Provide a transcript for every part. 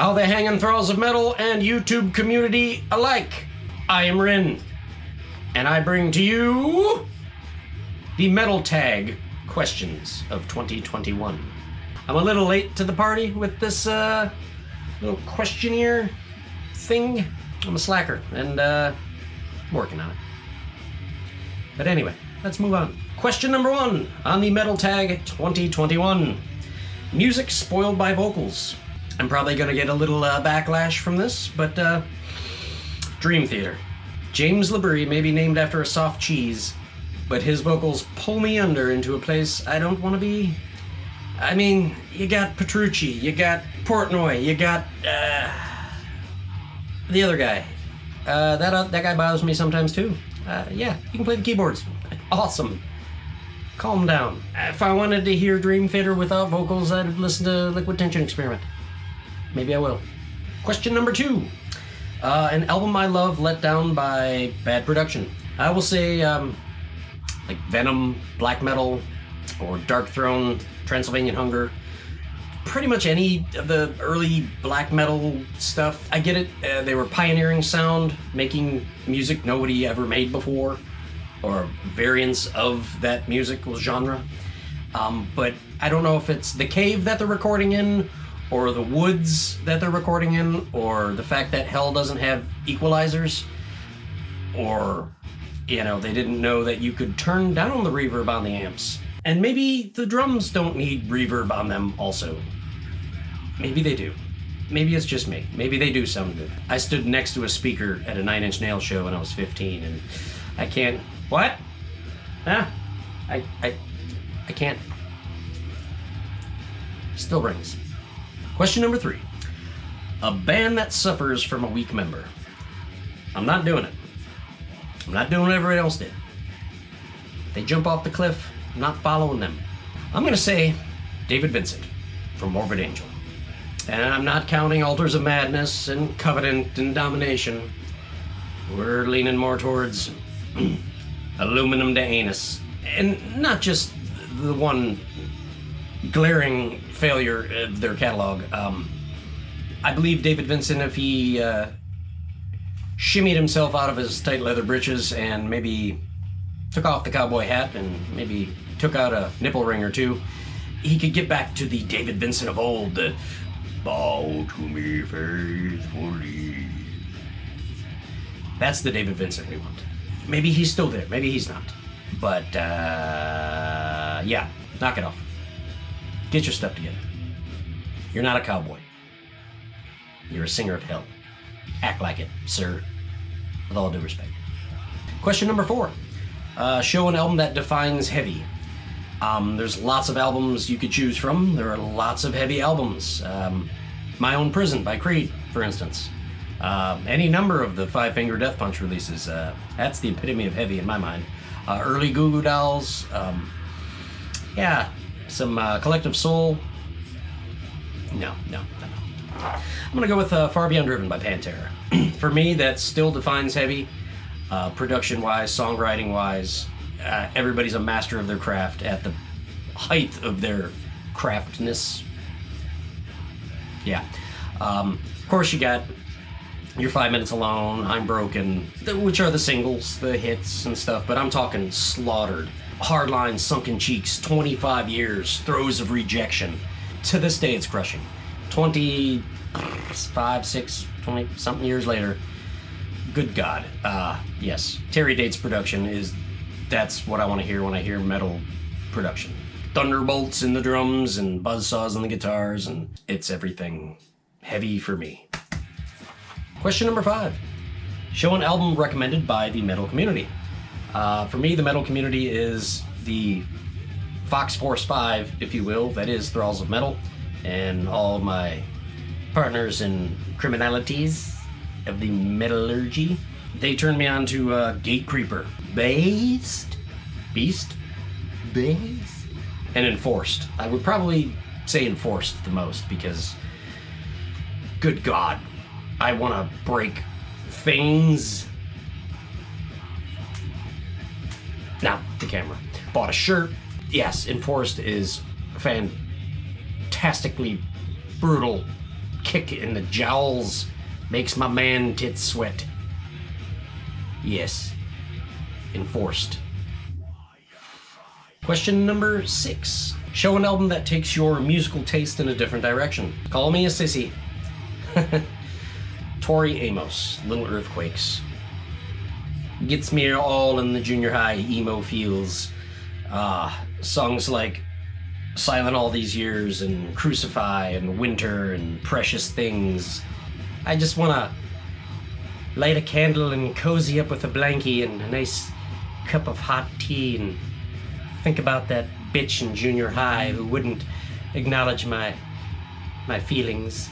How the hanging Thralls of Metal and YouTube community alike. I am Rin, and I bring to you the Metal Tag questions of 2021. I'm a little late to the party with this little questionnaire thing. I'm a slacker, and I'm working on it. But anyway, let's move on. Question number 1 on the Metal Tag 2021. Music spoiled by vocals. I'm probably gonna get a little backlash from this, but Dream Theater. James LaBrie may be named after a soft cheese, but his vocals pull me under into a place I don't want to be. I mean, you got Petrucci, you got Portnoy, you got the other guy. That guy bothers me sometimes too. Yeah, you can play the keyboards. Awesome. Calm down. If I wanted to hear Dream Theater without vocals, I'd listen to Liquid Tension Experiment. Maybe I will. Question number 2. An album I love let down by bad production. I will say like Venom, Black Metal, or Dark Throne, Transylvanian Hunger. Pretty much any of the early black metal stuff. I get it. They were pioneering sound, making music nobody ever made before, or variants of that musical genre. But I don't know if it's the cave that they're recording in, or the woods that they're recording in, or the fact that hell doesn't have equalizers, or, you know, they didn't know that you could turn down the reverb on the amps. And maybe the drums don't need reverb on them also. Maybe they do. Maybe it's just me. Maybe they do sound good. I stood next to a speaker at a 9 Inch Nails show when I was 15, and I can't... What? Huh? I can't... Still rings. Question number 3. A band that suffers from a weak member. I'm not doing it. I'm not doing what everybody else did. They jump off the cliff. I'm not following them. I'm gonna say David Vincent from Morbid Angel. And I'm not counting Altars of Madness and Covenant and Domination. We're leaning more towards Aluminum to Anus. And not just the one glaring failure of their catalog. I believe David Vincent, if he shimmied himself out of his tight leather breeches and maybe took off the cowboy hat and maybe took out a nipple ring or two, he could get back to the David Vincent of old. Bow to me faithfully. That's the David Vincent we want. Maybe he's still there, maybe he's not. But, yeah, knock it off. Get your stuff together. You're not a cowboy. You're a singer of hell. Act like it, sir. With all due respect. Question number 4. Show an album that defines heavy. There's lots of albums you could choose from. There are lots of heavy albums. My Own Prison by Creed, for instance. Any number of the Five Finger Death Punch releases. That's the epitome of heavy in my mind. Early Goo Goo Dolls. Yeah, some Collective Soul. No. I'm gonna go with Far Beyond Driven by Pantera. For me, that still defines heavy. Production-wise, songwriting-wise, everybody's a master of their craft at the height of their craftness. Yeah. Of course, you got your 5 Minutes Alone, I'm Broken, which are the singles, the hits and stuff, but I'm talking Slaughtered, Hardline, Sunken Cheeks, 25 Years, Throes of Rejection. To this day, it's crushing. 25, 6, 20-something years later, good God. Yes, Terry Date's production that's what I want to hear when I hear metal production. Thunderbolts in the drums and buzzsaws on the guitars, and it's everything heavy for me. Question number 5. Show an album recommended by the metal community. For me, the metal community is the Fox Force 5, if you will, that is Thralls of Metal, and all of my partners in criminalities of the metallurgy. They turned me on to Gatecreeper, Beast, and Enforced. I would probably say Enforced the most because, good God, I want to break things. Now, the camera. Bought a shirt. Yes, Enforced is fantastically brutal kick in the jowls makes my man tits sweat. Yes. Enforced. Question number 6. Show an album that takes your musical taste in a different direction. Call me a sissy. Tori Amos, Little Earthquakes. Gets me all in the junior high emo feels. Songs like Silent All These Years and Crucify and Winter and Precious Things. I just want to light a candle and cozy up with a blankie and a nice cup of hot tea and think about that bitch in junior high who wouldn't acknowledge my feelings.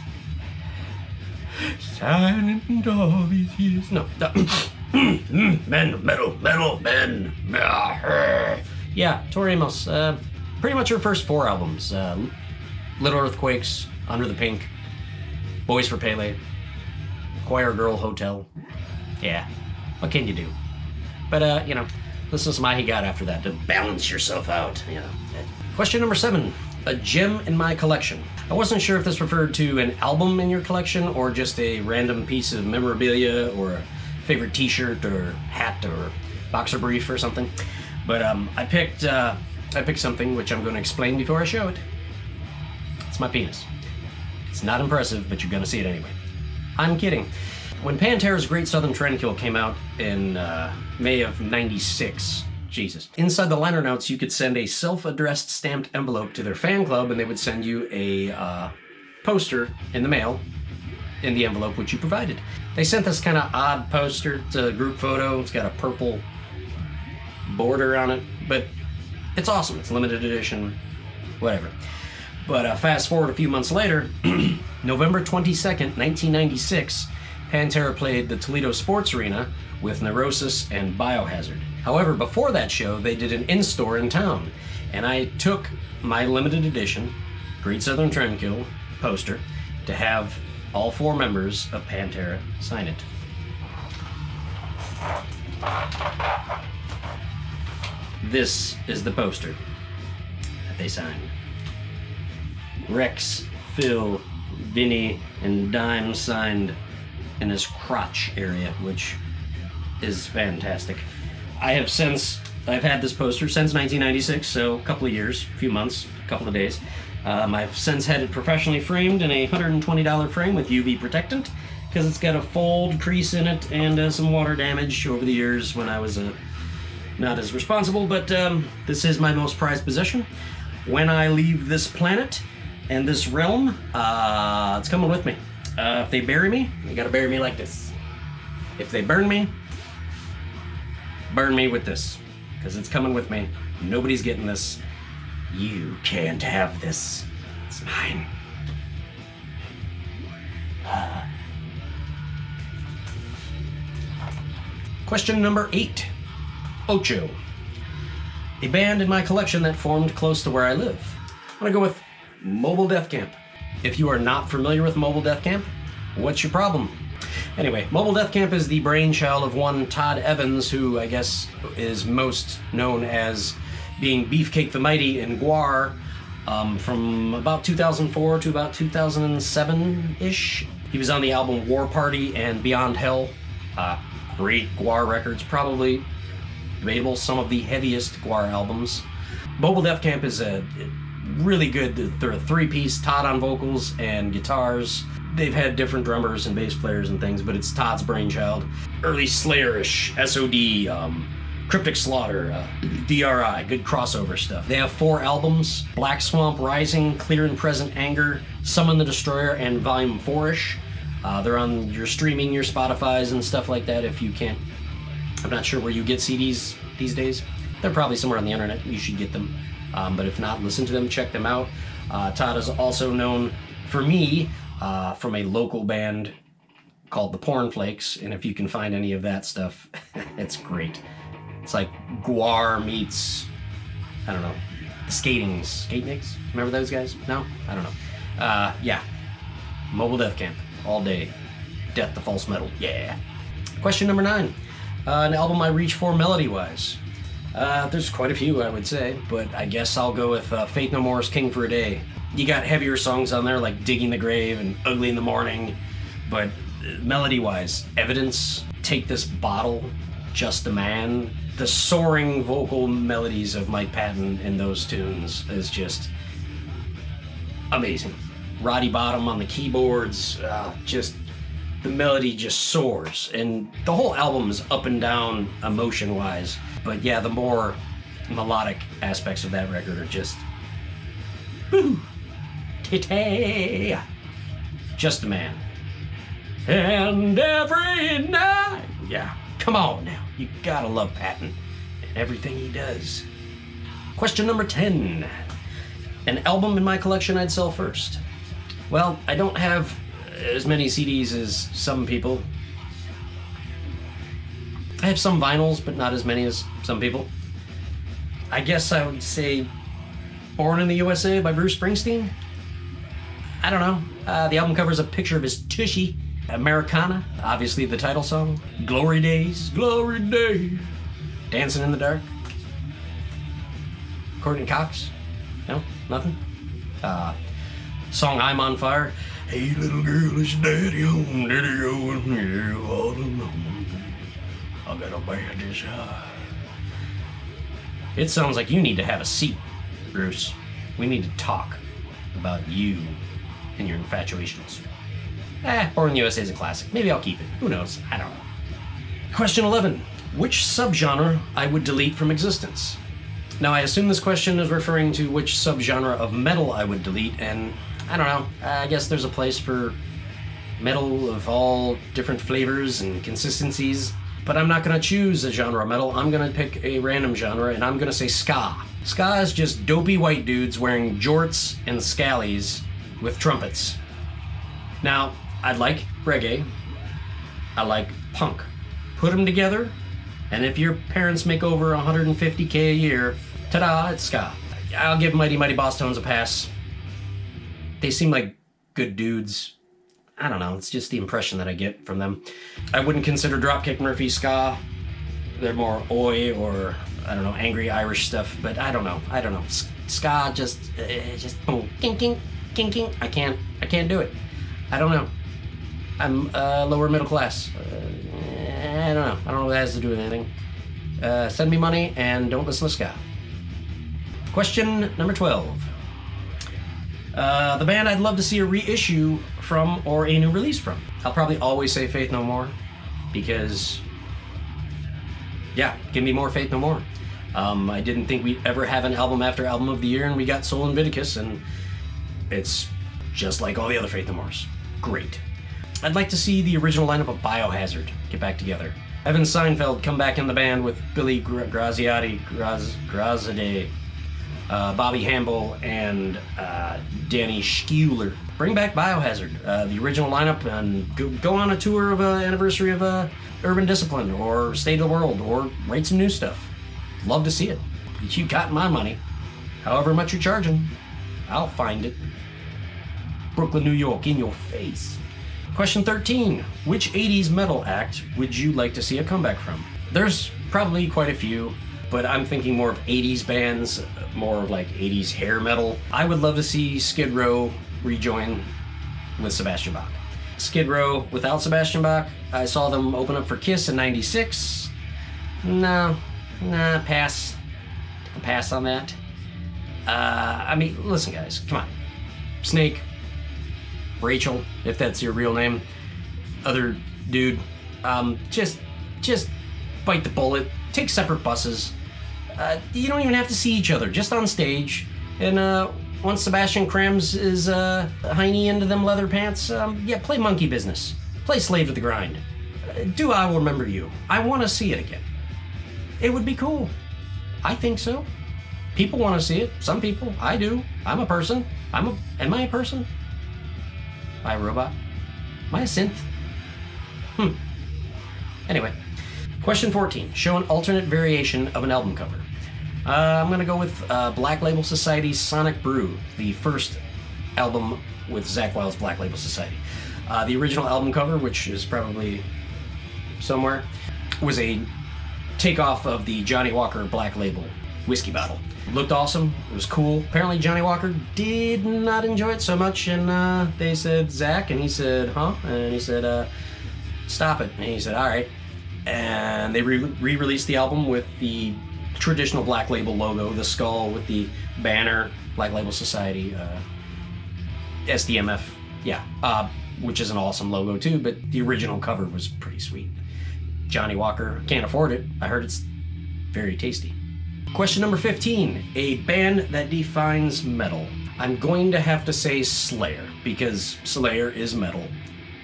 Silent all these years. No. Men, metal, men. Yeah, Tori Amos. Pretty much her first 4 albums. Little Earthquakes, Under the Pink, Boys for Pele, Choir Girl Hotel. Yeah, what can you do? But, listen to some Mahi God after that to balance yourself out, Question number 7. A gem in my collection. I wasn't sure if this referred to an album in your collection or just a random piece of memorabilia or a favorite t-shirt or hat or boxer brief or something. But I picked something which I'm going to explain before I show it. It's my penis. It's not impressive, but you're going to see it anyway. I'm kidding. When Pantera's Great Southern Trendkill came out in May of '96, Jesus. Inside the liner notes, you could send a self-addressed stamped envelope to their fan club, and they would send you a poster in the mail in the envelope which you provided. They sent this kind of odd poster. It's a group photo. It's got a purple border on it, but it's awesome. It's limited edition, whatever. But fast forward a few months later, November 22nd, 1996, Pantera played the Toledo Sports Arena with Neurosis and Biohazard. However, before that show, they did an in-store in town, and I took my limited edition Great Southern Trendkill poster to have all 4 members of Pantera sign it. This is the poster that they signed. Rex, Phil, Vinny, and Dime signed in his crotch area, which is fantastic. I've had this poster since 1996, so a couple of years, a few months, a couple of days. I've since had it professionally framed in a $120 frame with UV protectant, because it's got a fold crease in it and some water damage over the years when I was not as responsible, but this is my most prized possession. When I leave this planet and this realm, it's coming with me. If they bury me, they gotta bury me like this. If they burn me with this, because it's coming with me. Nobody's getting this. You can't have this. It's mine. Question number 8. Ocho. A band in my collection that formed close to where I live. I'm gonna go with Mobile Death Camp. If you are not familiar with Mobile Death Camp, what's your problem? Anyway, Mobile Death Camp is the brainchild of one Todd Evans, who I guess is most known as being Beefcake the Mighty in Gwar from about 2004 to about 2007-ish. He was on the album War Party and Beyond Hell. Great Gwar records, probably debatable, some of the heaviest Gwar albums. Mobile Death Camp is a really good, they're a 3-piece, Todd on vocals and guitars. They've had different drummers and bass players and things, but it's Todd's brainchild. Early Slayer-ish, SOD, Cryptic Slaughter, DRI, good crossover stuff. They have 4 albums: Black Swamp Rising, Clear and Present Anger, Summon the Destroyer, and Volume 4-ish. They're on your streaming, your Spotify's and stuff like that if you can't. I'm not sure where you get CDs these days. They're probably somewhere on the internet. You should get them. But if not, listen to them, check them out. Todd is also known, for me, from a local band called the Porn Flakes, and if you can find any of that stuff, it's great. It's like Gwar meets, I don't know, the Skatenicks? Remember those guys? No? I don't know. Yeah. Mobile Death Camp, all day. Death to False Metal, yeah. Question number 9. An album I reach for melody-wise. There's quite a few, I would say, but I guess I'll go with Faith No More's King for a Day. You got heavier songs on there like Digging the Grave and Ugly in the Morning, but melody-wise, Evidence, Take This Bottle, Just a Man, the soaring vocal melodies of Mike Patton in those tunes is just amazing. Roddy Bottom on the keyboards, just the melody just soars, and the whole album is up and down emotion-wise. But yeah, the more melodic aspects of that record are just woo, titty. Just a Man. And every night. Yeah, come on now. You gotta love Patton and everything he does. Question number 10. An album in my collection I'd sell first. Well, I don't have as many CDs as some people. I have some vinyls, but not as many as some people. I guess I would say Born in the USA by Bruce Springsteen. I don't know. The album covers a picture of his tushy. Americana, obviously the title song. Glory Days, Glory Days. Dancing in the Dark. Courtney Cox. No, nothing. Song I'm on Fire. Hey little girl, it's daddy home, daddy going here all alone. I got a bad desire. It sounds like you need to have a seat, Bruce. We need to talk about you and your infatuations. Born in the USA is a classic. Maybe I'll keep it. Who knows? I don't know. Question 11. Which subgenre I would delete from existence? Now, I assume this question is referring to which subgenre of metal I would delete, and I don't know. I guess there's a place for metal of all different flavors and consistencies, but I'm not going to choose a genre of metal. I'm going to pick a random genre, and I'm going to say ska. Ska is just dopey white dudes wearing jorts and scallies with trumpets. Now, I like reggae. I like punk. Put them together, and if your parents make over $150K a year, ta-da, it's ska. I'll give Mighty Mighty Boss Tones a pass. They seem like good dudes. I don't know, it's just the impression that I get from them. I wouldn't consider Dropkick Murphy ska. They're more oi or, I don't know, angry Irish stuff, but I don't know. Ska just oh, king, king, king, king. I can't do it. I don't know. I'm lower middle class. I don't know. I don't know what that has to do with anything. Send me money and don't listen to ska. Question number 12. The band I'd love to see a reissue from or a new release from. I'll probably always say Faith No More because, yeah, give me more Faith No More. I didn't think we'd ever have an album after album of the year, and we got Soul and Viticus, and it's just like all the other Faith No Mores. Great. I'd like to see the original lineup of Biohazard get back together. Evan Seinfeld come back in the band with Billy Grazade, Bobby Hamble, and Danny Schuler. Bring back Biohazard, the original lineup, and go on a tour of an anniversary of Urban Discipline or State of the World, or write some new stuff. Love to see it. You got my money. However much you're charging, I'll find it. Brooklyn, New York, in your face. Question 13. Which 80s metal act would you like to see a comeback from? There's probably quite a few, but I'm thinking more of 80s bands, more of like 80s hair metal. I would love to see Skid Row rejoin with Sebastian Bach. Skid Row without Sebastian Bach, I saw them open up for Kiss in '96. Nah, pass. A pass on that. I mean, listen guys, come on. Snake, Rachel, if that's your real name, other dude, just bite the bullet, take separate buses. You don't even have to see each other, just on stage. And once Sebastian crams his hiney into them leather pants, yeah, play Monkey Business. Play Slave to the Grind. Do I Will Remember You. I want to see it again. It would be cool. I think so. People want to see it. Some people. I do. I'm a person. Am I a person? Am I a robot? Am I a synth? Anyway. Question 14. Show an alternate variation of an album cover. I'm going to go with Black Label Society's Sonic Brew, the first album with Zakk Wylde's Black Label Society. The original album cover, which is probably somewhere, was a takeoff of the Johnny Walker Black Label whiskey bottle. Looked awesome. It was cool. Apparently Johnny Walker did not enjoy it so much, and they said, Zach, and he said, huh? And he said, stop it. And he said, all right. And they re-released the album with the traditional Black Label logo, the skull with the banner, Black Label Society, SDMF, yeah, which is an awesome logo too, but the original cover was pretty sweet. Johnny Walker, can't afford it. I heard it's very tasty. Question number 15, a band that defines metal. I'm going to have to say Slayer, because Slayer is metal,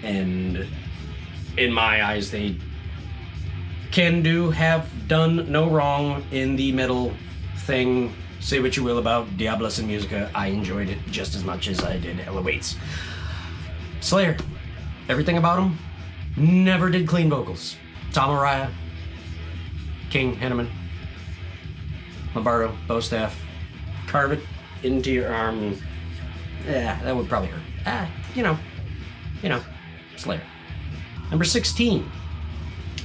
and in my eyes they have done no wrong in the metal thing. Say what you will about Diabolus and Musica, I enjoyed it just as much as I did Hell Awaits. Slayer, everything about them, never did clean vocals. Tom Araya, King, Henneman, Lombardo, Bowstaff, carve it into your arm, and, yeah, that would probably hurt. You know, Slayer. Number 16,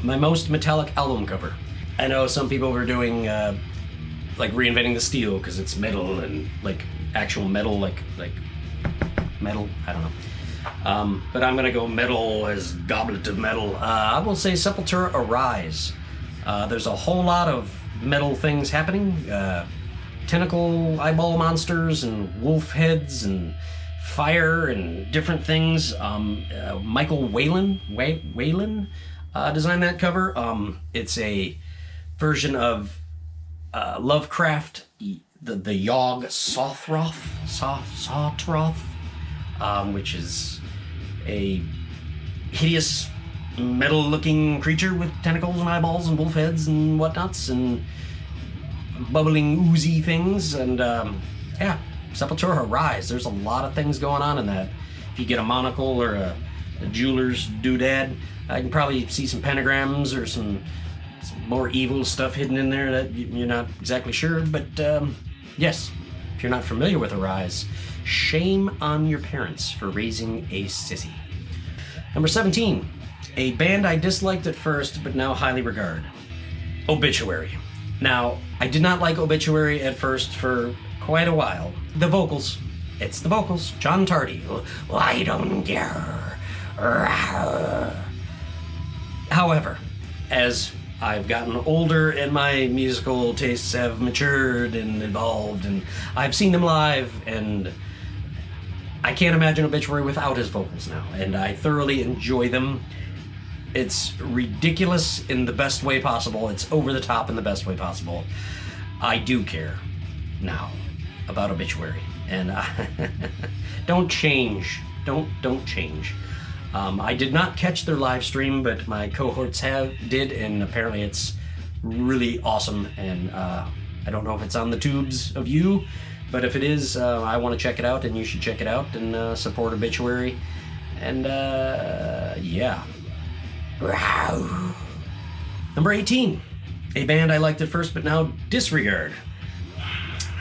my most metallic album cover. I know some people were doing like Reinventing the Steel because it's metal and like actual metal, like metal. I don't know. But I'm gonna go metal as Goblet of Metal. I will say Sepultura Arise. There's a whole lot of metal things happening. Tentacle eyeball monsters and wolf heads and fire and different things. Michael Whalen designed that cover. It's a version of Lovecraft, the Yog Sothoth, which is a hideous metal-looking creature with tentacles and eyeballs and wolf heads and whatnots and bubbling oozy things. And yeah, Sepultura Rise. There's a lot of things going on in that. If you get a monocle or a jeweler's doodad, I can probably see some pentagrams or some more evil stuff hidden in there that you're not exactly sure. But yes, if you're not familiar with Arise, shame on your parents for raising a sissy. Number 17, a band I disliked at first but now highly regard. Obituary. Now, I did not like Obituary at first for quite a while. The vocals. It's the vocals. John Tardy. I don't care. However, as I've gotten older and my musical tastes have matured and evolved, and I've seen them live, and I can't imagine Obituary without his vocals now, and I thoroughly enjoy them. It's ridiculous in the best way possible. It's over the top in the best way possible. I do care now about Obituary, and don't change. Don't change. I did not catch their live stream, but my cohorts did, and apparently it's really awesome. And I don't know if it's on the tubes of you, but if it is, I want to check it out, and you should check it out and support Obituary. And yeah. Number 18, a band I liked at first but now disregard.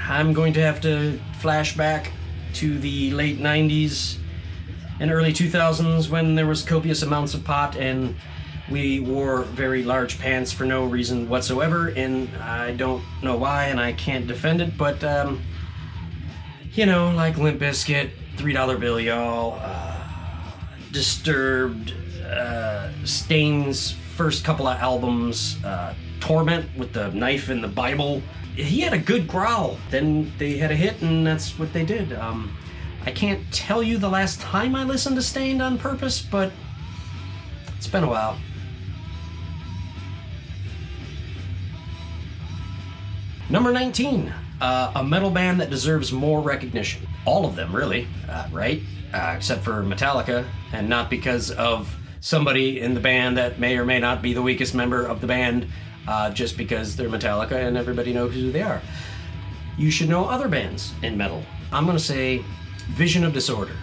I'm going to have to flash back to the late 90s and early 2000s when there was copious amounts of pot and we wore very large pants for no reason whatsoever, and I don't know why and I can't defend it, but you know, like Limp Bizkit, $3 Bill Y'all, Disturbed, Stain's first couple of albums, Torment with the knife and the Bible. He had a good growl. Then they had a hit, and that's what they did. I can't tell you the last time I listened to Stained on purpose, but it's been a while. Number 19, a metal band that deserves more recognition. All of them, really, right? Except for Metallica, and not because of somebody in the band that may or may not be the weakest member of the band, just because they're Metallica and everybody knows who they are. You should know other bands in metal. I'm gonna say Vision of Disorder,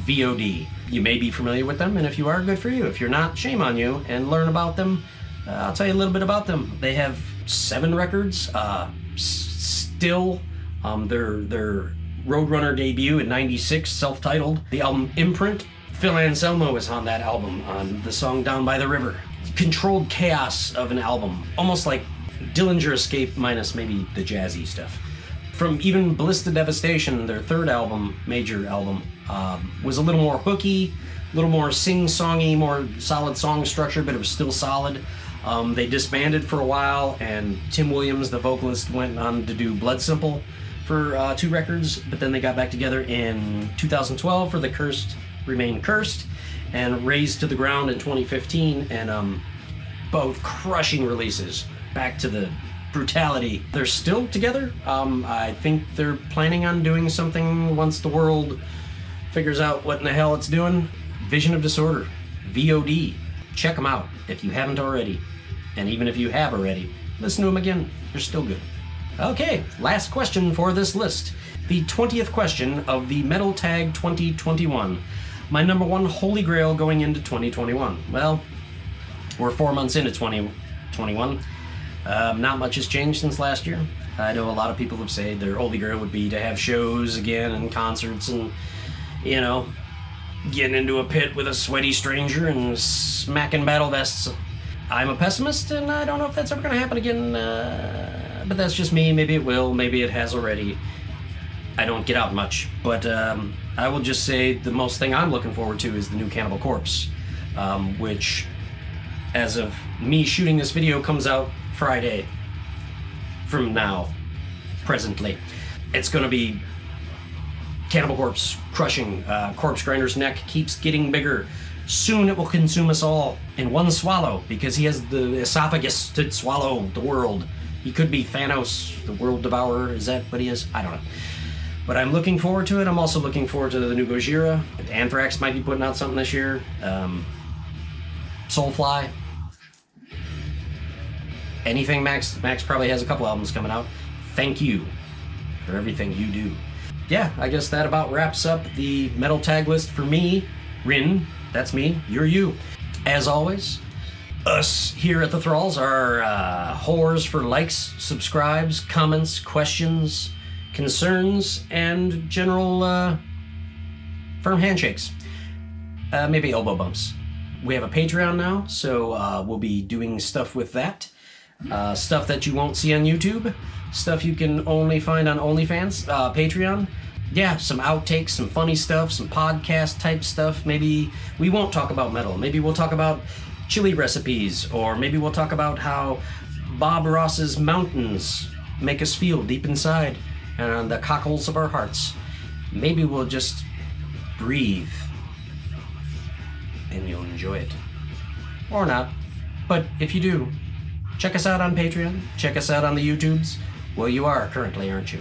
VOD. You may be familiar with them, and if you are, good for you. If you're not, shame on you, and learn about them. I'll tell you a little bit about them. They have 7 records, still, their Roadrunner debut in '96, self-titled. The album Imprint, Phil Anselmo is on that album, on the song Down by the River. Controlled chaos of an album, almost like Dillinger Escape minus maybe the jazzy stuff. From even Ballista Devastation, their third album, major album, was a little more hooky, a little more sing-songy, more solid song structure, but it was still solid. They disbanded for a while, and Tim Williams, the vocalist, went on to do Blood Simple for 2 records, but then they got back together in 2012 for The Cursed Remain Cursed, and Razed to the Ground in 2015, and both crushing releases. Back to the brutality. They're still together. I think they're planning on doing something once the world figures out what in the hell it's doing. Vision of Disorder, VOD. Check them out if you haven't already. And even if you have already, listen to them again. They're still good. Okay, last question for this list. The 20th question of the Metal Tag 2021. My number one holy grail going into 2021. Well, we're 4 months into 2021. Not much has changed since last year. I know a lot of people have said their holy grail would be to have shows again and concerts and, you know, getting into a pit with a sweaty stranger and smacking battle vests. I'm a pessimist, and I don't know if that's ever going to happen again, but that's just me. Maybe it will, maybe it has already. I don't get out much, but I will just say the most thing I'm looking forward to is the new Cannibal Corpse, which, as of me shooting this video, comes out Friday from now, presently. It's going to be Cannibal Corpse crushing. Corpse Grinder's neck keeps getting bigger. Soon it will consume us all in one swallow, because he has the esophagus to swallow the world. He could be Thanos, the world devourer. Is that what he is? I don't know. But I'm looking forward to it. I'm also looking forward to the new Gojira. Anthrax might be putting out something this year. Soulfly. Anything Max probably has a couple albums coming out. Thank you for everything you do. Yeah, I guess that about wraps up the metal tag list for me. Rin, that's me, you're you. As always, us here at the Thralls are whores for likes, subscribes, comments, questions, concerns, and general firm handshakes. Maybe elbow bumps. We have a Patreon now, so we'll be doing stuff with that. Stuff that you won't see on YouTube, stuff you can only find on OnlyFans, Patreon. Yeah, some outtakes, some funny stuff, some podcast type stuff. Maybe we won't talk about metal. Maybe we'll talk about chili recipes, or maybe we'll talk about how Bob Ross's mountains make us feel deep inside and on the cockles of our hearts. Maybe we'll just breathe and you'll enjoy it. Or not. But if you do, check us out on Patreon. Check us out on the YouTubes. Well, you are currently, aren't you?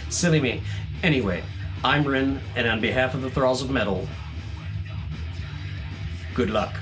Silly me. Anyway, I'm Rin, and on behalf of the Thralls of Metal, good luck.